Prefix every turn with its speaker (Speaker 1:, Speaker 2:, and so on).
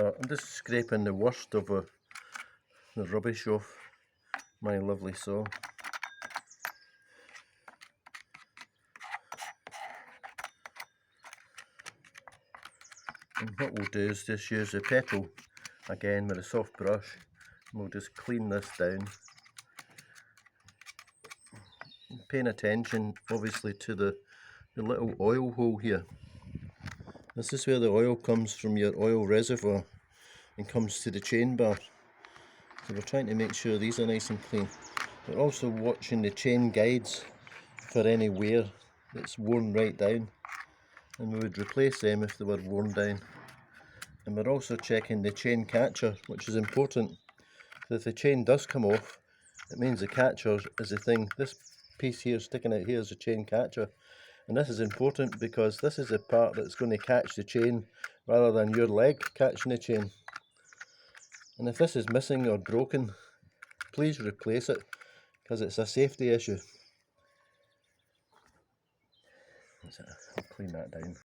Speaker 1: I'm just scraping the worst of the rubbish off my lovely saw. And what we'll do is just use the petal again with a soft brush, and we'll just clean this down. Paying attention obviously to the little oil hole here. This is where the oil comes from your oil reservoir and comes to the chain bar. So we're trying to make sure these are nice and clean. We're also watching the chain guides for any wear that's worn right down, and we would replace them if they were worn down. And we're also checking the chain catcher, which is important. So if the chain does come off, it means the catcher is the thing. This piece here sticking out here is a chain catcher, and this is important because this is the part that's going to catch the chain rather than your leg catching the chain. And if this is missing or broken, please replace it because it's a safety issue. I'll clean that down.